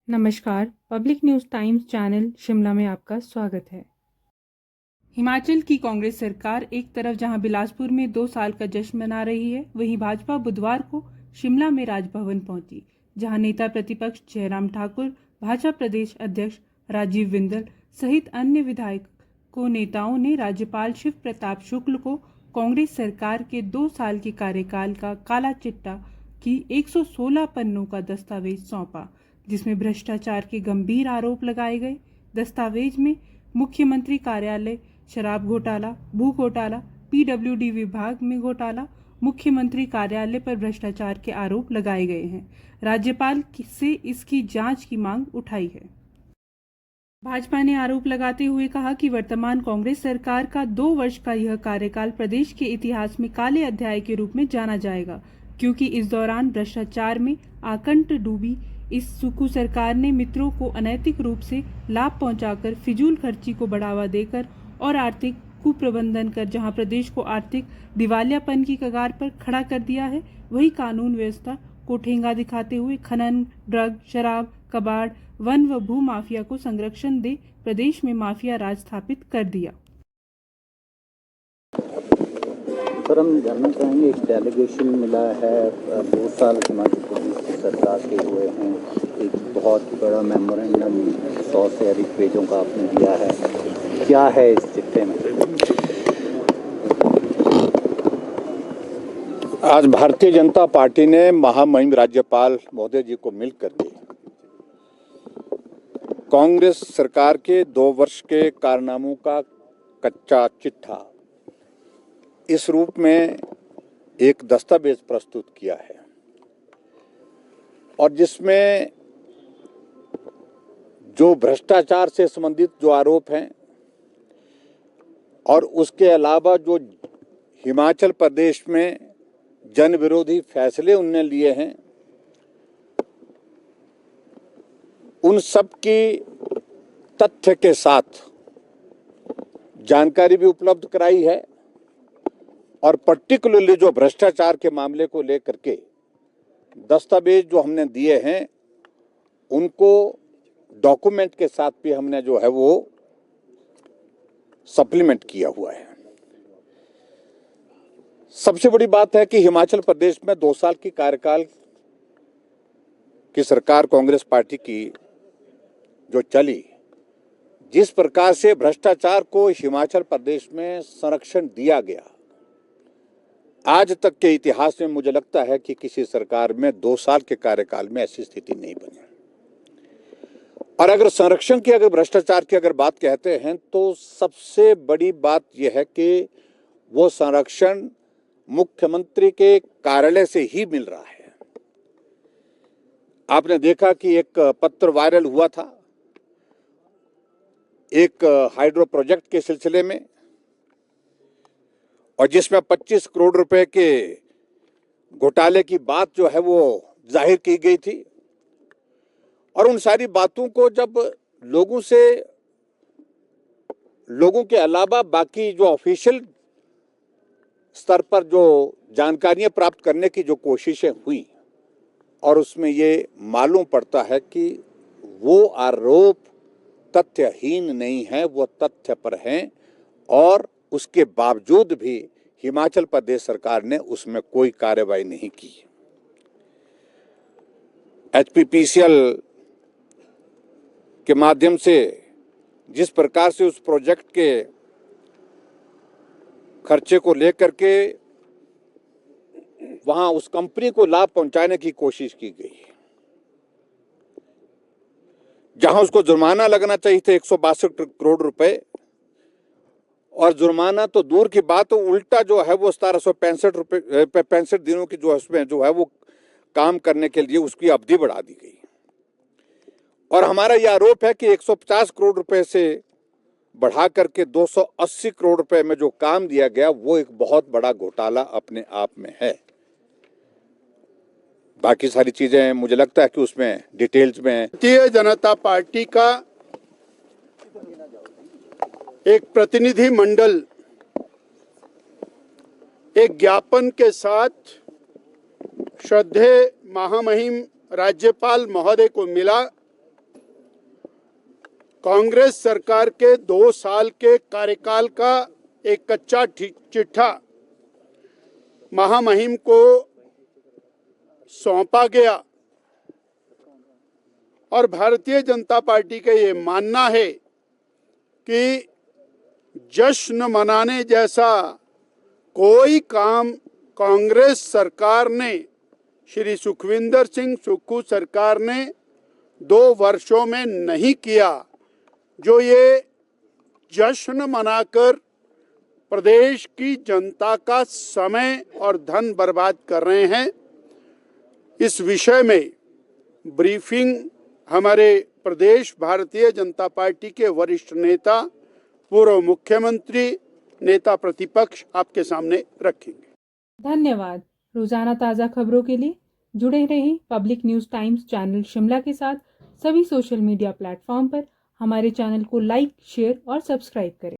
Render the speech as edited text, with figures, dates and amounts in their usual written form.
नमस्कार, public news times channel Shimla में आपका स्वागत है। हिमाचल की कांग्रेस सरकार एक तरफ जहां बिलासपुर में 2 साल का जश्न मना रही है, वहीं भाजपा बुधवार को शिमला में राजभवन पहुंची, जहां नेता प्रतिपक्ष जयराम ठाकुर, भाजपा प्रदेश अध्यक्ष राजीव बिंदल सहित अन्य विधायकों नेताओं ने राज्यपाल शिव प्रताप शुक्ल को कांग्रेस सरकार के 2 साल के कार्यकाल का काला चिट्ठा की 116 पन्नों का दस्तावेज सौंपा, जिसमें भ्रष्टाचार के गंभीर आरोप लगाए गए। दस्तावेज में मुख्यमंत्री कार्यालय शराब घोटाला, भू घोटाला, पीडब्ल्यूडी विभाग में घोटाला, मुख्यमंत्री कार्यालय पर भ्रष्टाचार के आरोप लगाए गए हैं। राज्यपाल से इसकी जांच की मांग उठाई है। भाजपा ने आरोप लगाते हुए कहा कि वर्तमान कांग्रेस सरकार का 2 वर्ष का यह कार्यकाल प्रदेश के इतिहास में काले अध्याय के रूप में जाना जाएगा, क्योंकि इस दौरान भ्रष्टाचार में आकंठ डूबी इस सुकू सरकार ने मित्रों को अनैतिक रूप से लाभ पहुंचाकर, फिजूल खर्ची को बढ़ावा देकर और आर्थिक कुप्रबंधन कर जहां प्रदेश को आर्थिक दिवालियापन की कगार पर खड़ा कर दिया है, वही कानून व्यवस्था को ठेंगा दिखाते हुए खनन, ड्रग, शराब, कबाड़, वन व भू माफिया को संरक्षण दे प्रदेश में माफिया राज स्थापित कर दिया। सर, हम जानना चाहेंगे, एक डेलीगेशन मिला है 2 साल हिमाचल प्रदेश सरकार के हुए हैं, एक बहुत बड़ा मेमोरेंडम 100 से अधिक पेजों का आपने दिया है, क्या है इस चिट्ठे में? आज भारतीय जनता पार्टी ने महामहिम राज्यपाल महोदय जी को मिल करके कांग्रेस सरकार के 2 वर्ष के कारनामों का कच्चा चिट्ठा इस रूप में एक दस्तावेज प्रस्तुत किया है, और जिसमें जो भ्रष्टाचार से संबंधित जो आरोप हैं और उसके अलावा जो हिमाचल प्रदेश में जन विरोधी फैसले उनने लिए हैं, उन सब की तथ्य के साथ जानकारी भी उपलब्ध कराई है, और पर्टिकुलरली जो भ्रष्टाचार के मामले को लेकर के दस्तावेज जो हमने दिए हैं, उनको डॉक्यूमेंट के साथ भी हमने जो है वो सप्लीमेंट किया हुआ है। सबसे बड़ी बात है कि हिमाचल प्रदेश में 2 साल की कार्यकाल की सरकार कांग्रेस पार्टी की जो चली, जिस प्रकार से भ्रष्टाचार को हिमाचल प्रदेश में संरक्षण दिया गया, आज तक के इतिहास में मुझे लगता है कि किसी सरकार में 2 साल के कार्यकाल में ऐसी स्थिति नहीं बनी। और अगर संरक्षण की, अगर भ्रष्टाचार की अगर बात कहते हैं, तो सबसे बड़ी बात यह है कि वो संरक्षण मुख्यमंत्री के कार्यालय से ही मिल रहा है। आपने देखा कि एक पत्र वायरल हुआ था एक हाइड्रो प्रोजेक्ट के सिलसिले में, और जिसमें 25 करोड़ रुपए के घोटाले की बात जो है वो जाहिर की गई थी। और उन सारी बातों को जब लोगों के अलावा बाकी जो ऑफिशियल स्तर पर जो जानकारियां प्राप्त करने की जो कोशिशें हुई, और उसमें ये मालूम पड़ता है कि वो आरोप तथ्यहीन नहीं है, वो तथ्य पर हैं, और उसके बावजूद भी हिमाचल प्रदेश सरकार ने उसमें कोई कार्रवाई नहीं की। एचपीपीसीएल के माध्यम से जिस प्रकार से उस प्रोजेक्ट के खर्चे को लेकर के वहां उस कंपनी को लाभ पहुंचाने की कोशिश की गई, जहां उसको जुर्माना लगना चाहिए था 162 करोड़ रुपए, और जुर्माना तो दूर की बात, तो उल्टा जो है वो 1765 दिनों की जो उसमें जो है वो काम करने के लिए उसकी अवधि बढ़ा दी गई। और हमारा यह आरोप है कि 150 करोड़ रुपए से बढ़ा करके 280 करोड़ रुपए में जो काम दिया गया, वो एक बहुत बड़ा घोटाला अपने आप में है। बाकी सारी चीजें मुझे लगता है कि उसमें डिटेल्स में भारतीय जनता पार्टी का एक प्रतिनिधि मंडल एक ज्ञापन के साथ श्रद्धेय महामहिम राज्यपाल महोदय को मिला कांग्रेस सरकार के 2 साल के कार्यकाल का एक कच्चा चिट्ठा महामहिम को सौंपा गया और भारतीय जनता पार्टी का ये मानना है कि जश्न मनाने जैसा कोई काम कांग्रेस सरकार ने, श्री सुखविंदर सिंह सुक्खू सरकार ने 2 वर्षों में नहीं किया। जो ये जश्न मनाकर प्रदेश की जनता का समय और धन बर्बाद कर रहे हैं, इस विषय में ब्रीफिंग हमारे प्रदेश भारतीय जनता पार्टी के वरिष्ठ नेता, पूर्व मुख्यमंत्री, नेता प्रतिपक्ष आपके सामने रखेंगे। धन्यवाद। रोजाना ताज़ा खबरों के लिए जुड़े रहें public news times channel Shimla के साथ। सभी सोशल मीडिया प्लेटफॉर्म पर हमारे चैनल को लाइक, शेयर और सब्सक्राइब करें।